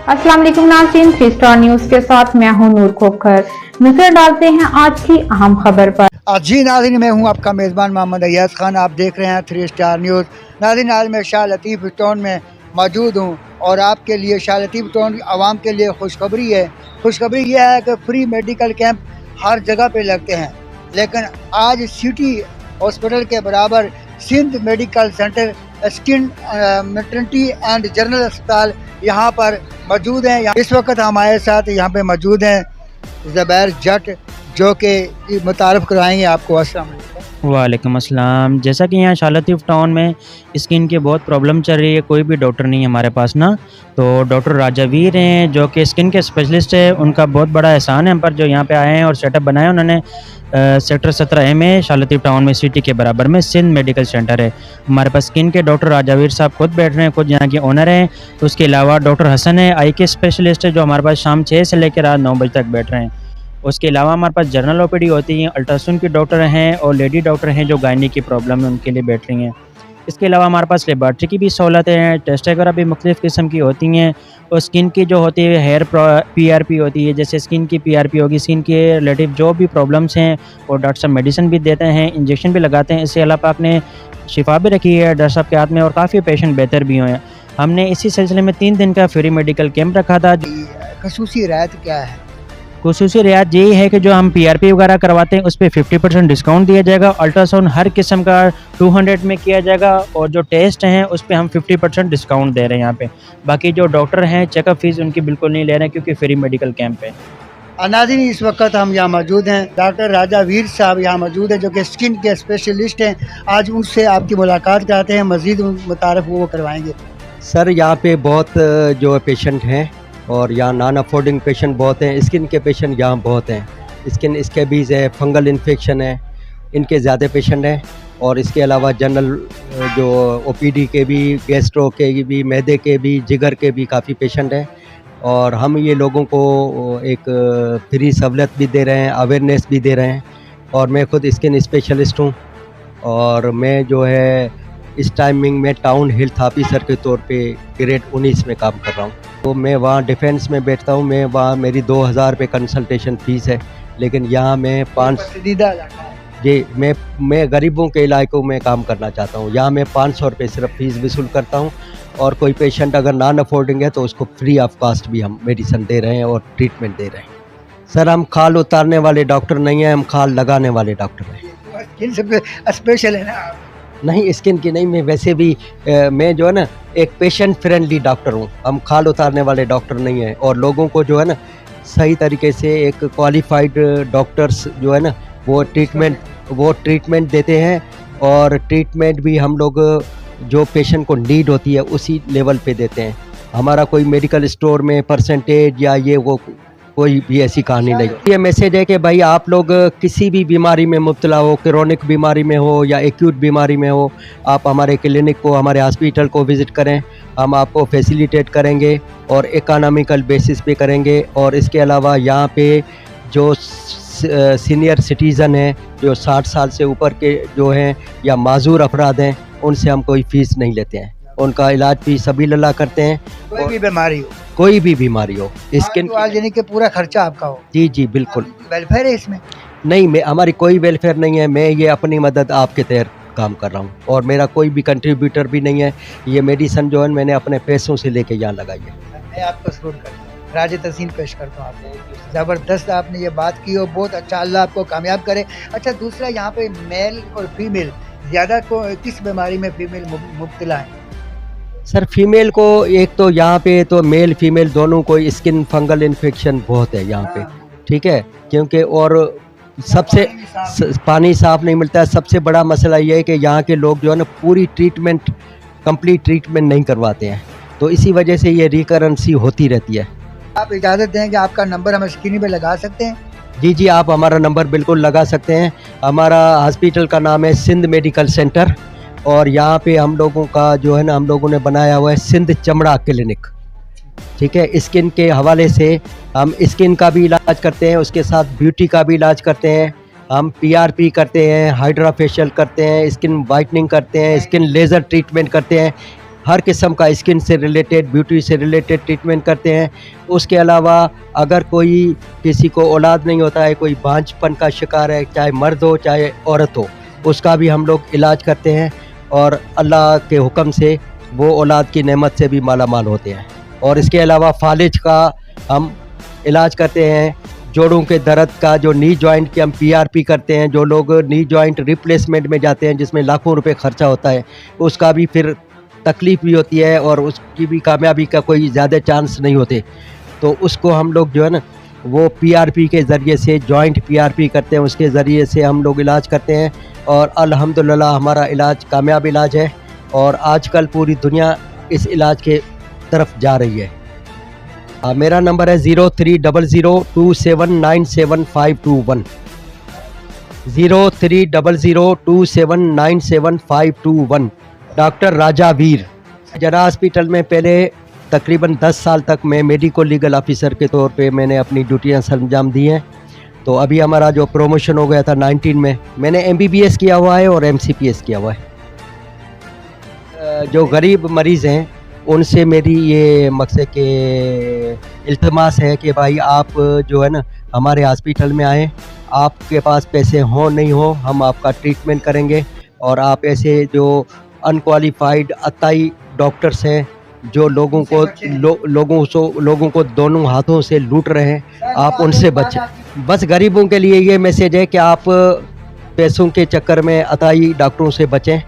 अस्सलाम वालेकुम नाज़रीन, 3 स्टार न्यूज के साथ मैं हूं नूर खोखर। नजर डालते हैं आज की अहम खबर पर। जी नाज़रीन, मैं हूं आपका मेज़बान मोहम्मद अय्याज खान। आप देख रहे हैं 3 स्टार न्यूज़। नाज़रीन, आज मैं शाह लतीफ़ टाउन में मौजूद हूं और आपके लिए शाह लतीफ़ टाउन आवाम के लिए खुशखबरी है। खुशखबरी यह है कि फ्री मेडिकल कैंप हर जगह पे लगते हैं, लेकिन आज सिटी हॉस्पिटल के बराबर Sindh medical centre, skin, maternity and general अस्पताल यहाँ पर मौजूद हैं। इस वक्त हमारे साथ यहाँ पे मौजूद हैं ज़ुबैर जट, जो कि मुतारफ़ कराएंगे आपको। अस्सलाम वालेकुम। वालेकुम अस्सलाम। जैसा कि यहाँ शाह लतीफ़ टाउन में स्किन की बहुत प्रॉब्लम चल रही है, कोई भी डॉक्टर नहीं है हमारे पास ना। तो डॉक्टर राजावीर हैं जो कि स्किन के स्पेशलिस्ट है, उनका बहुत बड़ा एहसान है हम पर, जो यहाँ पे आए हैं और सेटअप बनाया उन्होंने। सेक्टर 17A में शाह लतीफ़ टाउन में सिटी के बराबर में सिंध मेडिकल सेंटर है। हमारे पास स्किन के डॉक्टर राजावीर साहब खुद बैठ रहे हैं, खुद यहाँ के ओनर हैं। तो उसके अलावा डॉक्टर हसन है, आई के स्पेशलिस्ट है, जो हमारे पास शाम 6 से लेकर रात 9 बजे तक बैठ रहे हैं। उसके अलावा हमारे पास जनरल ओपीडी होती है, अल्ट्रासाउंड की डॉक्टर हैं और लेडी डॉक्टर हैं जो गायनी की प्रॉब्लम है उनके लिए बैठ रही हैं। इसके अलावा हमारे पास लेबॉर्ट्री की भी सहूलतें हैं, टेस्ट वगैरह भी मुख्तलिफ़ किस्म की होती हैं। और स्किन की जो होती है हेयर PRP होती है, जैसे स्किन की PRP होगी, स्किन के रिलेटिव जो भी प्रॉब्लम्स हैं और डॉक्टर साहब मेडिसिन भी देते हैं, इंजेक्शन भी लगाते हैं। इससे अल्लाह पाक ने शिफा भी रखी है डॉक्टर साहब के हाथ में और काफ़ी पेशेंट बेहतर भी हुए हैं। हमने इसी सिलसिले में 3 दिन का फ्री मेडिकल कैंप रखा था। खसूसी रियायत क्या है? खुसूसी रियायत यही है कि जो हम PRP वगैरह करवाते हैं उस पर 50% डिस्काउंट दिया जाएगा। अल्ट्रासाउंड हर किस्म का 200 में किया जाएगा और जो टेस्ट हैं उस पर हम 50% डिस्काउंट दे रहे हैं यहाँ पे। बाकी जो डॉक्टर हैं चेकअप फीस उनकी बिल्कुल नहीं ले रहे हैं क्योंकि फ्री मेडिकल कैंप है। नाज़रीन, इस वक्त हम यहाँ मौजूद हैं, डॉक्टर राजावीर साहब यहाँ मौजूद हैं जो कि स्किन के स्पेशलिस्ट हैं। आज उनसे आपकी मुलाकात कराते हैं, मज़ीद मुतारफ़ वो करवाएंगे। सर, यहाँ पे बहुत जो पेशेंट हैं और यहाँ नॉन अफोर्डिंग पेशेंट बहुत हैं। स्किन के पेशेंट यहाँ बहुत हैं। स्किन स्कैबीज है, फंगल इन्फेक्शन है, इनके ज़्यादा पेशेंट हैं। और इसके अलावा जनरल जो OPD के भी, गैस्ट्रो के भी, मैदे के भी, जिगर के भी काफ़ी पेशेंट हैं। और हम ये लोगों को एक फ्री सहूलत भी दे रहे हैं, अवेयरनेस भी दे रहे हैं। और मैं खुद स्किन स्पेशलिस्ट हूँ और मैं जो है इस टाइमिंग में टाउन हेल्थ ऑफिसर के तौर पे ग्रेड 19 में काम कर रहा हूँ। तो मैं वहाँ डिफेंस में बैठता हूँ। मैं वहाँ मेरी 2000 रुपये कंसल्टेशन फ़ीस है, लेकिन यहाँ मैं 5 जी मैं गरीबों के इलाकों में काम करना चाहता हूँ। यहाँ मैं 500 रुपये सिर्फ फ़ीस वसूल करता हूँ और कोई पेशेंट अगर नॉन अफोर्डिंग है तो उसको फ्री ऑफ कास्ट भी हम मेडिसिन दे रहे हैं और ट्रीटमेंट दे रहे हैं। सर, हम खाल उतारने वाले डॉक्टर नहीं हैं, हम खाल लगाने वाले डॉक्टर हैं। स्पेशल है ना? नहीं, स्किन की नहीं, मैं वैसे भी मैं जो है ना एक पेशेंट फ्रेंडली डॉक्टर हूँ। हम खाल उतारने वाले डॉक्टर नहीं हैं और लोगों को जो है ना सही तरीके से एक क्वालिफाइड डॉक्टर्स जो है ना वो ट्रीटमेंट देते हैं। और ट्रीटमेंट भी हम लोग जो पेशेंट को नीड होती है उसी लेवल पे देते हैं। हमारा कोई मेडिकल स्टोर में परसेंटेज या ये वो कोई भी ऐसी कहानी नहीं। ये मैसेज है कि भाई आप लोग किसी भी बीमारी में मुब्तला हो, क्रोनिक बीमारी में हो या एक्यूट बीमारी में हो, आप हमारे क्लिनिक को, हमारे हॉस्पिटल को विज़िट करें। हम आपको फैसिलिटेट करेंगे और इकोनॉमिकल बेसिस पे करेंगे। और इसके अलावा यहाँ पे जो सीनियर सिटीज़न हैं, जो 60 साल से ऊपर के जो हैं या माजूर अफराद हैं, उनसे हम कोई फ़ीस नहीं लेते हैं। उनका इलाज भी सबीलल्लाह करते हैं। कोई भी बीमारी हो, कोई भी बीमारी हो, स्किन यानी कि पूरा खर्चा आपका हो। जी जी बिल्कुल। वेलफेयर है इसमें? नहीं, मैं हमारी कोई वेलफेयर नहीं है। मैं ये अपनी मदद आपके तहत काम कर रहा हूँ और मेरा कोई भी कंट्रीब्यूटर भी नहीं है। ये मेडिसिन जो है मैंने अपने पैसों से लेके यहाँ लगाई है। मैं आपको सलूट करता हूँ, राज तहसीन पेश करता हूँ आपको। ज़बरदस्त आपने ये बात की और बहुत अच्छा, अल्लाह आपको कामयाब करे। अच्छा, दूसरा यहाँ पे मेल और फीमेल ज़्यादा को किस बीमारी में फीमेल मुब्तला है? सर, फीमेल को एक तो यहाँ पे तो मेल फीमेल दोनों को स्किन फंगल इन्फेक्शन बहुत है यहाँ पे, ठीक है, क्योंकि और सबसे पानी साफ नहीं मिलता है। सबसे बड़ा मसला ये है कि यहाँ के लोग जो है ना पूरी ट्रीटमेंट, कंप्लीट ट्रीटमेंट नहीं करवाते हैं, तो इसी वजह से ये रिकरेंसी होती रहती है। आप इजाज़त दें कि आपका नंबर हम स्क्रीन पे लगा सकते हैं? जी जी, आप हमारा नंबर बिल्कुल लगा सकते हैं। हमारा हॉस्पिटल का नाम है सिंध मेडिकल सेंटर और यहाँ पे हम लोगों का जो है ना हम लोगों ने बनाया हुआ है सिंध चमड़ा क्लिनिक, ठीक है। स्किन के हवाले से हम स्किन का भी इलाज करते हैं, उसके साथ ब्यूटी का भी इलाज करते हैं। हम PRP करते हैं, हाइड्रा फेशियल करते हैं, स्किन वाइटनिंग करते हैं, स्किन लेज़र ट्रीटमेंट करते हैं। हर किस्म का स्किन से रिलेटेड, ब्यूटी से रिलेटेड ट्रीटमेंट करते हैं। उसके अलावा अगर कोई किसी को औलाद नहीं होता है, कोई बांझपन का शिकार है, चाहे मर्द हो चाहे औरत हो, उसका भी हम लोग इलाज करते हैं और अल्लाह के हुक्म से वो औलाद की नेमत से भी माला माल होते हैं। और इसके अलावा फालिज का हम इलाज करते हैं, जोड़ों के दर्द का, जो नी जॉइंट की हम PRP करते हैं, जो लोग नी जॉइंट रिप्लेसमेंट में जाते हैं जिसमें लाखों रुपए खर्चा होता है, उसका भी फिर तकलीफ़ भी होती है और उसकी भी कामयाबी का कोई ज़्यादा चांस नहीं होते। तो उसको हम लोग जो है ना वो PRP के ज़रिए से, जॉइंट PRP करते हैं, उसके ज़रिए से हम लोग इलाज करते हैं और अल्हम्दुलिल्लाह हमारा इलाज कामयाब इलाज है और आजकल पूरी दुनिया इस इलाज के तरफ जा रही है। मेरा नंबर है 030027977521, 030027977521। डॉक्टर राजा वीर। जरा हॉस्पिटल में पहले तकरीबन 10 साल तक मैं मेडिको लीगल ऑफिसर के तौर पे मैंने अपनी ड्यूटियां सरंजाम दी हैं। तो अभी हमारा जो प्रमोशन हो गया था 19 में, मैंने MBBS किया हुआ है और MCPS किया हुआ है। जो गरीब मरीज़ हैं उनसे मेरी ये मकसद के इल्तमास है कि भाई आप जो है ना हमारे हॉस्पिटल में आएँ, आपके पास पैसे हों नहीं हो, हम आपका ट्रीटमेंट करेंगे। और आप ऐसे जो अनक्वालिफाइड अताई डॉक्टर्स हैं जो लोगों को दोनों हाथों से लूट रहे हैं, आप उनसे बचें। बस गरीबों के लिए ये मैसेज है कि आप पैसों के चक्कर में अताई डॉक्टरों से बचें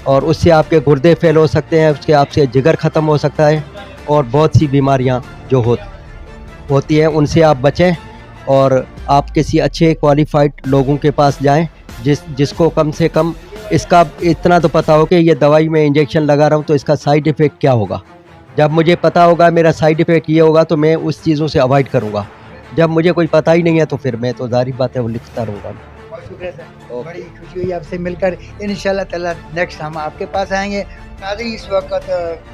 और उससे आपके गुर्दे फेल हो सकते हैं, उसके आपसे जिगर ख़त्म हो सकता है और बहुत सी बीमारियां जो होती हैं उनसे आप बचें। और आप किसी अच्छे क्वालिफाइड लोगों के पास जाएं जिसको कम से कम इसका इतना तो पता हो कि ये दवाई में इंजेक्शन लगा रहा हूँ तो इसका साइड इफ़ेक्ट क्या होगा। जब मुझे पता होगा मेरा साइड इफ़ेक्ट ये होगा तो मैं उस चीज़ों से अवॉइड करूँगा। जब मुझे कोई पता ही नहीं है तो फिर मैं तो ज़ाहिर बात है वो लिखता रहूँगा। बहुत शुक्रिया सर, बड़ी खुशी हुई आपसे मिलकर। इंशाल्लाह ताला नेक्स्ट हम आपके पास आएंगे। नाज़रीन, इस वक्त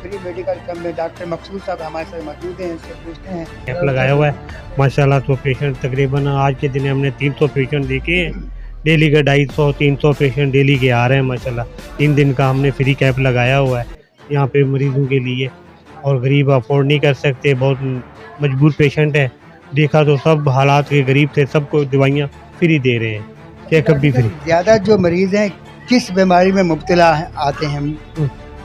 फ्री मेडिकल कैंप में डॉक्टर मकसूद साहब हमारे साथ मौजूद हैं, इनसे पूछते हैं। कैंप लगाया हुआ है माशाल्लाह। तो पेशेंट तकरीबन आज के दिन हमने 300 पेशेंट देखे हैं। डेली का 250-300 पेशेंट डेली के आ रहे हैं माशाल्लाह। 3 दिन का हमने फ्री कैंप लगाया हुआ है यहाँ पे मरीजों के लिए। और गरीब अफोर्ड नहीं कर सकते, बहुत मजबूर पेशेंट है, देखा तो सब हालात के गरीब थे, सबको दवाइयाँ फ्री दे रहे हैं, चेकअप भी फ्री। ज़्यादा जो मरीज़ हैं किस बीमारी में मुब्तला आते हैं?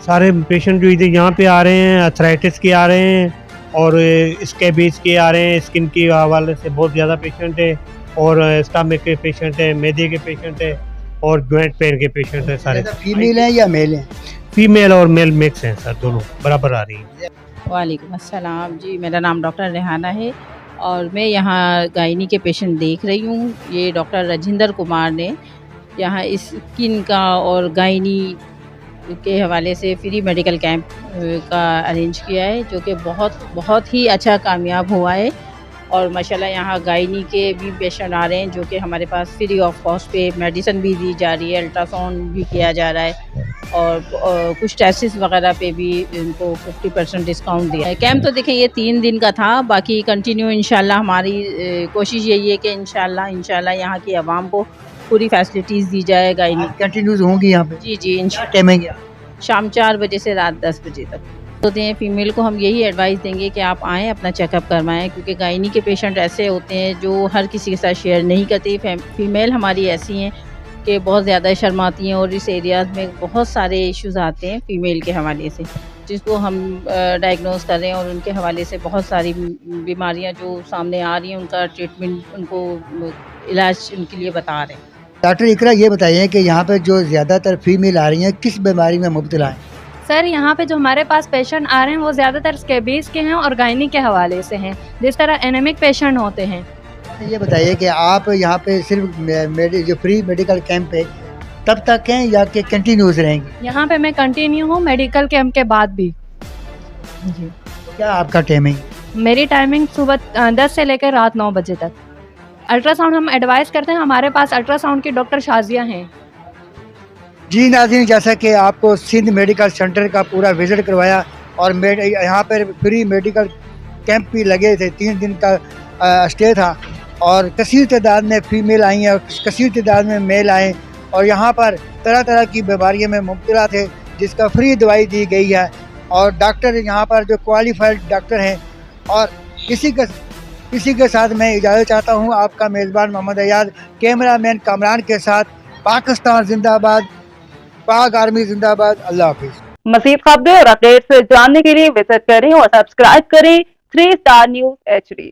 सारे पेशेंट जो इधर यहाँ पे आ रहे हैं, अर्थराइटिस के आ रहे हैं और स्कैबीज के आ रहे हैं, स्किन के हवाले से बहुत ज़्यादा पेशेंट है और स्टमक के पेशेंट है, मैदे के पेशेंट है और जॉइंट पेन के पेशेंट है। सारे फीमेल हैं या मेल हैं? फीमेल और मेल मिक्स हैं सर, दोनों बराबर आ रही हैं। वालेकुम अस्सलाम जी, मेरा नाम डॉक्टर रेहाना है और मैं यहाँ गायनी के पेशेंट देख रही हूँ। ये डॉक्टर राजेंद्र कुमार ने यहाँ स्किन का और गायनी के हवाले से फ्री मेडिकल कैंप का अरेंज किया है, जो कि बहुत ही अच्छा कामयाब हुआ है। और माशाल्लाह यहाँ गायनी के भी पेशेंट आ रहे हैं जो कि हमारे पास फ्री ऑफ कॉस्ट पे मेडिसिन भी दी जा रही है, अल्ट्रासाउंड भी किया जा रहा है और कुछ टेस्ट वगैरह पे भी इनको 50% डिस्काउंट दिया है। कैंप तो देखिए ये 3 दिन का था, बाकी कंटिन्यू इंशाल्लाह हमारी कोशिश यही है कि इंशाल्लाह यहाँ की आवाम को पूरी फैसिलिटीज़ दी जाए। गायनी कंटिन्यूज होंगी यहाँ पे? जी इंशाल्लाह। टाइमिंग शाम 4 बजे से रात 10 बजे तक होते हैं। फीमेल को हम यही एडवाइस देंगे कि आप आएँ, अपना चेकअप करवाएं, क्योंकि गायनी के पेशेंट ऐसे होते हैं जो हर किसी के साथ शेयर नहीं करती। फीमेल हमारी ऐसी हैं कि बहुत ज़्यादा शर्माती हैं और इस एरियाज़ में बहुत सारे इश्यूज़ आते हैं फीमेल के हवाले से, जिसको हम डायग्नोस कर रहे हैं और उनके हवाले से बहुत सारी बीमारियां जो सामने आ रही हैं उनका ट्रीटमेंट, उनको इलाज उनके लिए बता रहे हैं। डॉक्टर इकरा, ये बताइए कि यहाँ पे जो ज़्यादातर फीमेल आ रही हैं किस बीमारी में मुब्तला हैं? सर यहाँ पे जो हमारे पास पेशेंट आ रहे हैं वो ज़्यादातर स्कैबीज के हैं और गायनी के हवाले से हैं, जिस तरह एनेमिक पेशेंट होते हैं। ये बताइए कि आप यहाँ पे सिर्फ जो फ्री मेडिकल कैंप पे तब तक हैं या कि कंटिन्यूस रहेंगे? यहाँ पे मैं कंटिन्यू हूँ मेडिकल कैंप के बाद भी जी। क्या आपका टाइमिंग? मेरी टाइमिंग सुबह 10 से लेकर रात 9 बजे तक। अल्ट्रासाउंड हम एडवाइस करते हैं, हमारे पास अल्ट्रासाउंड की डॉक्टर शाजिया हैं। जी नाज़रीन, जैसा कि आपको सिंध मेडिकल सेंटर का पूरा विज़िट करवाया और यहाँ पर फ्री मेडिकल कैंप भी लगे थे, 3 दिन का स्टे था और कसीर तादाद में फ़ीमेल आई हैं और कसीर तादाद में मेल आए और यहाँ पर तरह तरह की बीमारियों में मुब्तला थे जिसका फ्री दवाई दी गई है। और डॉक्टर यहाँ पर जो क्वालिफाइड डॉक्टर हैं। और इसी के साथ मैं इजाज़त चाहता हूँ। आपका मेज़बान मोहम्मद अयाज, कैमरामैन कामरान के साथ। पाकिस्तान जिंदाबाद, पाक आर्मी जिंदाबाद। अल्लाह हाफिज़। मज़ीद खबरें और अपडेट्स जानने के लिए विजिट करें और सब्सक्राइब करें 3 स्टार न्यूज़ HD।